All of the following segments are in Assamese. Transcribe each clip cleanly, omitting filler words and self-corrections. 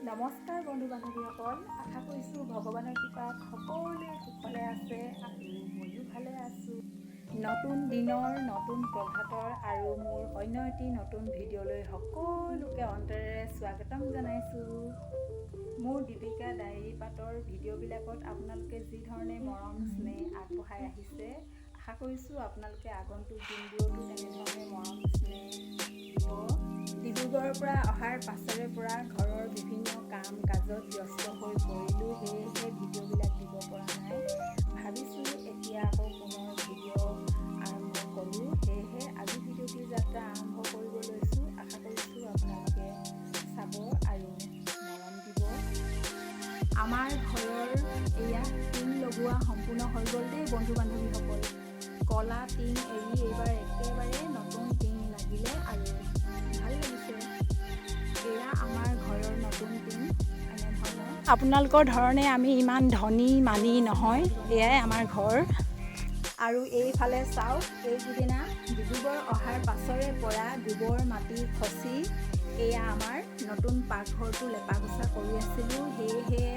নমস্কাৰ বন্ধু বান্ধৱীসকল, আশা কৰিছোঁ ভগৱানৰ কৃপাত সকলোৱে কুশলে আছে আৰু ময়ো ভালে আছোঁ। নতুন দিনৰ নতুন প্ৰভাতৰ আৰু মোৰ অন্য এটি নতুন ভিডিঅ'লৈ সকলোকে অন্তৰেৰে স্বাগতম জনাইছোঁ। মোৰ দীপিকা ডায়েৰী পাতৰ ভিডিঅ'বিলাকত আপোনালোকে যি ধৰণে মৰম স্নেহ আগবঢ়াই আহিছে, আশা কৰিছোঁ আপোনালোকে আগন্তুক দিনবোৰতো তেনেধৰণে মৰম স্নেহ দিব। ডিব্ৰুগড়ৰ পৰা অহাৰ পাছৰে পৰা ঘৰৰ বিভিন্ন কাম কাজত ব্যস্ত হৈ পৰিলোঁ, সেয়েহে ভিডিঅ'বিলাক দিব পৰা নাই। ভাবিছোঁ এতিয়া আকৌ পুনৰ ভিডিঅ' আৰম্ভ কৰোঁ, সেয়েহে আজি ভিডিঅ'টিৰ যাত্ৰা আৰম্ভ কৰিব লৈছোঁ। আশা কৰিছোঁ আপোনালোকে চাব আৰু মৰম দিব। আমাৰ ঘৰৰ এয়া টিং লগোৱা সম্পূৰ্ণ হৈ গ'ল দেই বন্ধু বান্ধৱীসকল। কলা টিং এৰি এইবাৰ একেবাৰে নতুন টিং লাগিলে আৰু ভাল লাগিছে। এয়া আমাৰ ঘৰৰ নতুন টিং। এনেধৰণৰ আপোনালোকৰ ধৰণে আমি ইমান ধনী মানি নহয়, এয়াই আমাৰ ঘৰ। আৰু এইফালে চাওক, এইকেইদিনা ডিব্ৰুগড় অহাৰ পাছৰে পৰা গোবৰ মাটি খচি এয়া আমাৰ নতুন পাকঘৰটো লেপা পোচা কৰি আছিলোঁ, সেয়েহে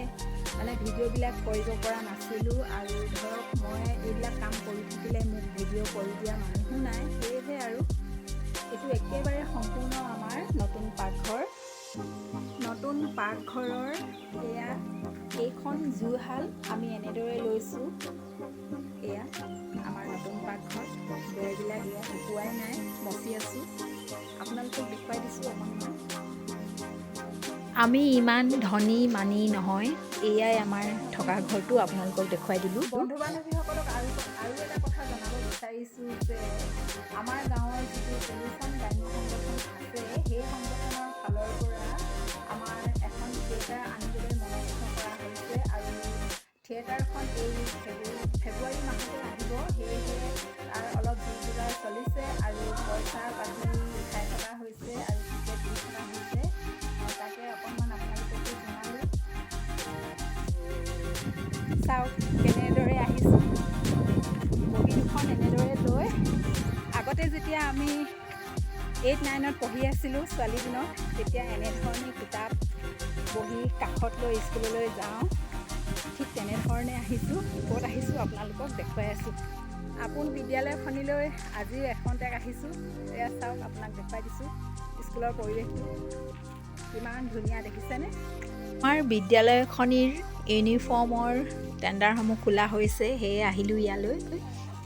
ভিডিঅ'বিলাক কৰিব পৰা নাছিলোঁ। আৰু ধৰক মই এইবিলাক কাম কৰি থাকিলে মোক ভিডিঅ' কৰি দিয়া মানুহো নাই, সেয়েহে আৰু এইটো একেবাৰে সম্পূৰ্ণ আমাৰ নতুন পাকঘৰ। নতুন পাকঘৰৰ এয়া এইখন জুহাল আমি এনেদৰে লৈছোঁ। এয়া আমাৰ নতুন পাকঘৰ, বেৰবিলাক এয়া শুকুৱাই নাই, মচি আছোঁ। আপোনালোকক দেখুৱাই দিছোঁ অকণমান। আমি ইমান ধনী মানি নহয়, এয়াই আমাৰ থকা ঘৰটো আপোনালোকক দেখুৱাই দিলোঁ। বন্ধু বান্ধৱীসকলক আৰু এটা কথা জনাব বিচাৰিছোঁ যে আমাৰ গাঁৱৰ যিটো পলিউশ্যন গ্ৰাম্য সংগঠন আছে, সেই সংগঠনৰ ফালৰ পৰা আমাৰ এখন থিয়েটাৰ আনিবলৈ মনোনীত কৰা হৈছে আৰু থিয়েটাৰখন এই ফেব্ৰুৱাৰী মাহতে আহিব, সেয়েহে তাৰ অলপ যুগ যোগাৰ চলিছে আৰু পইচা পাতি উঠাই থকা হৈছে আৰু টিকেট দি থকা হৈছে। তাকে অকণমান আপোনালোককো জনালোঁ। চাওক কেনেদৰে আহিছোঁ, বহী দুখন এনেদৰে লৈ। আগতে যেতিয়া আমি 8-9ত পঢ়ি আছিলোঁ ছোৱালী দিনত, তেতিয়া এনেধৰণে কিতাপ বহি কাষত লৈ স্কুললৈ যাওঁ, ঠিক তেনেধৰণে আহিছোঁ। ক'ত আহিছোঁ আপোনালোকক দেখুৱাই আছোঁ। আপোন বিদ্যালয়খনিলৈ আজিও এখন্তেক আহিছোঁ। এয়া চাওক, আপোনাক দেখুৱাই দিছোঁ স্কুলৰ পৰিৱেশটো কিমান ধুনীয়া, দেখিছেনে? আমাৰ বিদ্যালয়খনিৰ ইউনিফৰ্মৰ টেণ্ডাৰসমূহ খোলা হৈছে, সেয়ে আহিলোঁ ইয়ালৈ।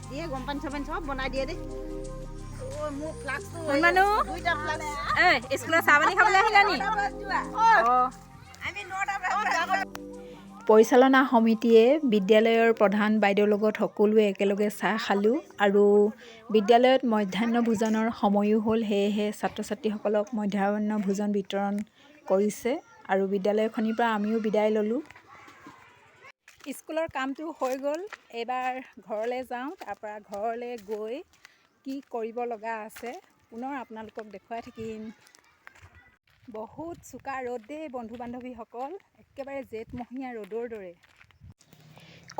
দিয়ে গম পানী চব বনাই দিয়ে দেই। স্কুলত চাহ পানী খাবলৈ আহিলা নি? পৰিচালনা সমিতিয়ে বিদ্যালয়ৰ প্ৰধান বাইদেউৰ লগত সকলোৱে একেলগে চাহ খালোঁ আৰু বিদ্যালয়ত মধ্যাহ্ন ভোজনৰ সময়ো হ'ল, সেয়েহে ছাত্ৰ ছাত্ৰীসকলক মধ্যাহ্ন ভোজন বিতৰণ কৰিছে আৰু বিদ্যালয়খনিৰ পৰা আমিও বিদায় ল'লোঁ। স্কুলৰ কামটো হৈ গ'ল, এইবাৰ ঘৰলৈ যাওঁ। তাৰপৰা ঘৰলৈ গৈ কি কৰিব লগা আছে পুনৰ আপোনালোকক দেখুৱাই থাকিম। বহুত চোকা ৰ'দ দেই বন্ধু বান্ধৱীসকল, একেবাৰে জেঠমহীয়া ৰ'দৰ দৰে।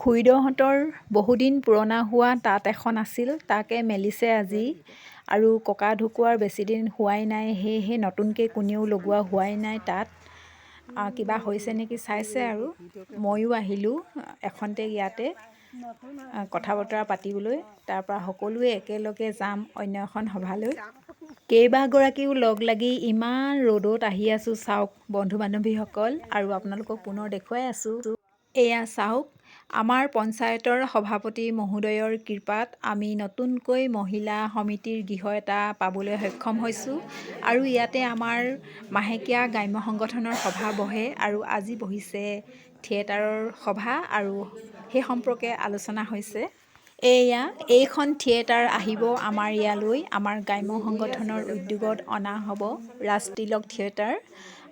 খুৰীদেউহঁতৰ বহুদিন পুৰণা হোৱা তাঁত এখন আছিল, তাকে মেলিছে আজি। আৰু ককা ঢুকোৱাৰ বেছিদিন হোৱাই নাই, সেয়েহে নতুনকৈ কোনেও লগোৱা হোৱাই নাই তাত। কিবা হৈছে নেকি চাইছে আৰু ময়ো আহিলোঁ এখন্তেক ইয়াতে কথা বতৰা পাতিবলৈ। তাৰপৰা সকলোৱে একেলগে যাম অন্য এখন সভালৈ। কেইবাগৰাকীও লগ লাগি ইমান ৰ'দত আহি আছোঁ চাওক বন্ধু বান্ধৱীসকল, আৰু আপোনালোকক পুনৰ দেখুৱাই আছোঁ। এয়া চাওক, আমাৰ পঞ্চায়তৰ সভাপতি মহোদয়ৰ কৃপাত আমি নতুনকৈ মহিলা সমিতিৰ গৃহ এটা পাবলৈ সক্ষম হৈছোঁ আৰু ইয়াতে আমাৰ মাহেকীয়া গ্ৰাম্য সংগঠনৰ সভা বহে আৰু আজি বহিছে থিয়েটাৰৰ সভা আৰু সেই সম্পৰ্কে আলোচনা হৈছে। এইখন থিয়েটাৰ আহিব আমাৰ ইয়ালৈ, আমাৰ গ্ৰাম্য সংগঠনৰ উদ্যোগত অনা হ'ব ৰাজতিলক থিয়েটাৰ।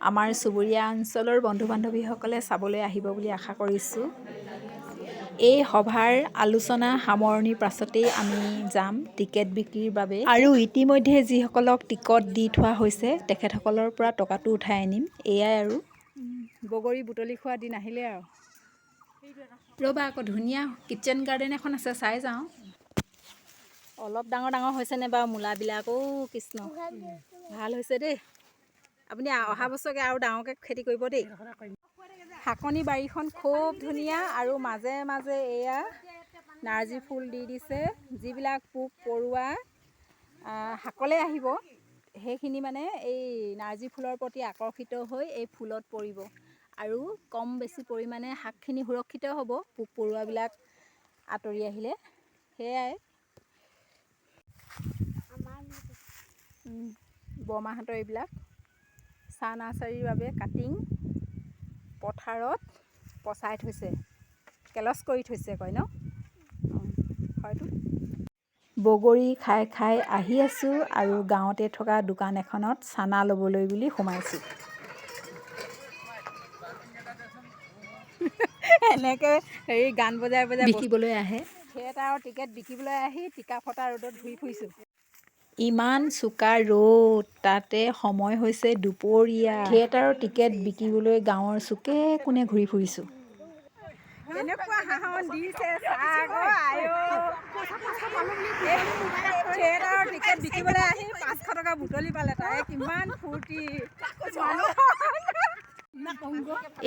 আমাৰ চুবুৰীয়া অঞ্চলৰ বন্ধু বান্ধৱীসকলে চাবলৈ আহিব বুলি আশা কৰিছোঁ। এই সভাৰ আলোচনা সামৰণিৰ পাছতেই আমি যাম টিকেট বিক্ৰীৰ বাবে, আৰু ইতিমধ্যে যিসকলক টিকট দি থোৱা হৈছে তেখেতসকলৰ পৰা টকাটো উঠাই আনিম। এয়াই আৰু বগৰী বুটলি খোৱা দিন আহিলে আৰু। ৰ'বা, আকৌ ধুনীয়া কিটচেন গাৰ্ডেন এখন আছে, চাই যাওঁ। অলপ ডাঙৰ ডাঙৰ হৈছেনে বাৰু মূলাবিলাক? কৃষ্ণ, ভাল হৈছে দেই। আপুনি অহা বছৰকে আৰু ডাঙৰকৈ খেতি কৰিব দেই। শাকনি বাৰীখন খুব ধুনীয়া আৰু মাজে মাজে এয়া নাৰ্জী ফুল দি দিছে। যিবিলাক পোক পৰুৱা শাকলৈ আহিব সেইখিনি মানে এই নাৰ্জী ফুলৰ প্ৰতি আকৰ্ষিত হৈ এই ফুলত পৰিব আৰু কম বেছি পৰিমাণে শাকখিনি সুৰক্ষিত হ'ব পোক পৰুৱাবিলাক আঁতৰি আহিলে। সেয়াই বৰমাহঁতৰ এইবিলাক চাহ নাৰ্চাৰীৰ বাবে কাটিং পথাৰত পচাই থৈছে, কেলচ কৰি থৈছে কয় ন? হয়তো। বগৰী খাই খাই আহি আছোঁ আৰু গাঁৱতে থকা দোকান এখনত চানা ল'বলৈ বুলি সোমাইছোঁ। এনেকৈ গান বজাই বজাই বিকিবলৈ আহে। থিয়েটাৰৰ টিকেট বিকিবলৈ আহি টিকা ফটা ৰ'দত ঘূৰি ফুৰিছোঁ। ইমান চোকা ৰ'দ, তাতে সময় হৈছে দুপৰীয়া। থিয়েটাৰৰ টিকেট বিকিবলৈ গাঁৱৰ চুকে কোণে ঘূৰি ফুৰিছোঁ। কেনেকুৱা হাঁহন দিছে থিয়েটাৰৰ টিকেট বিকিবলৈ আহি 500 টকা বুটলি পালে। তাই কিমান ফূৰ্তি।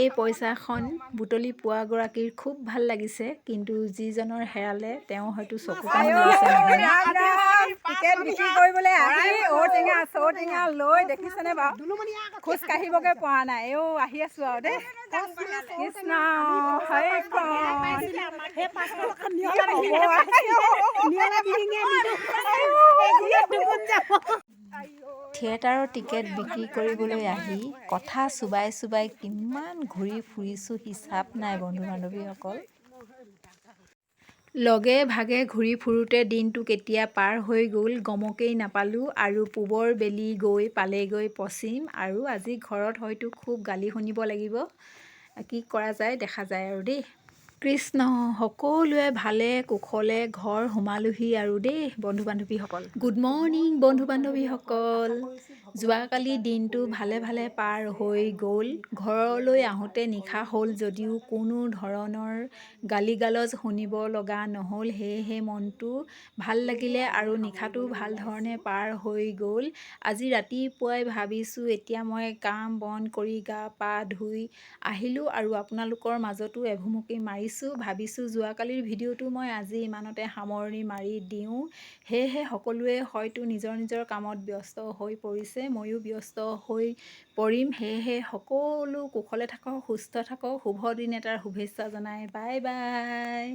এই পইচাখন বুটলি পোৱা গৰাকীৰ খুব ভাল লাগিছে, কিন্তু যিজনৰ হেৰালে তেওঁ হয়তো চকু কাণ লাগিছে। টিকেট বিক্ৰী কৰিবলৈ আহি ঔটেঙা চৌটেঙা লৈ দেখিছেনে বাৰু? খোজ কাঢ়িবগৈ পৰা নাই। আহি আছোঁ আৰু দেই। কৃষ্ণ থিয়েটাৰৰ টিকেট বিক্ৰী কৰিবলৈ আহি কথা চুবাই চুবাই কিমান ঘূৰি ফুৰিছোঁ হিচাপ নাই বন্ধু বান্ধৱীসকল। লগে ভাগে ঘূৰি ফুৰোঁতে দিনটো কেতিয়া পাৰ হৈ গ'ল গমকেই নাপালোঁ আৰু পূবৰ বেলি গৈ পালেগৈ পশ্চিম আৰু আজি ঘৰত হয়তো খুব গালি শুনিব লাগিব। কি কৰা যায় দেখা যায় আৰু দেই। কৃষ্ণ, সকলোৱে ভালে কুশলে ঘৰ সোমালোহি আৰু দেই বন্ধু বান্ধৱীসকল। গুড মৰ্ণিং বন্ধু বান্ধৱীসকল। যোৱাকালি দিনটো ভালে ভালে পাৰ হৈ গ'ল। ঘৰলৈ আহোঁতে নিশা হ'ল যদিও কোনো ধৰণৰ গালি গালজ শুনিব লগা নহ'ল। সেয়েহে মনটো ভাল লাগিলে আৰু নিশাটো ভাল ধৰণে পাৰ হৈ গ'ল। আজি ৰাতিপুৱাই ভাবিছোঁ এতিয়া মই কাম বন কৰি গা পা ধুই আহিলোঁ আৰু আপোনালোকৰ মাজতো এভুমুকি মাৰিছোঁ। ভাবিছোঁ যোৱাকালিৰ ভিডিঅ'টো মই আজি ইমানতে সামৰণি মাৰি দিওঁ। সেয়েহে সকলোৱে হয়তো নিজৰ নিজৰ কামত ব্যস্ত হৈ পৰিছে, ময়ো ব্যস্ত হৈ পৰিম। সেয়েহে সকলো কুশলে থাকক, সুস্থ থাকক, শুভ দিন এটাৰ শুভেচ্ছা জনাই বাই বাই।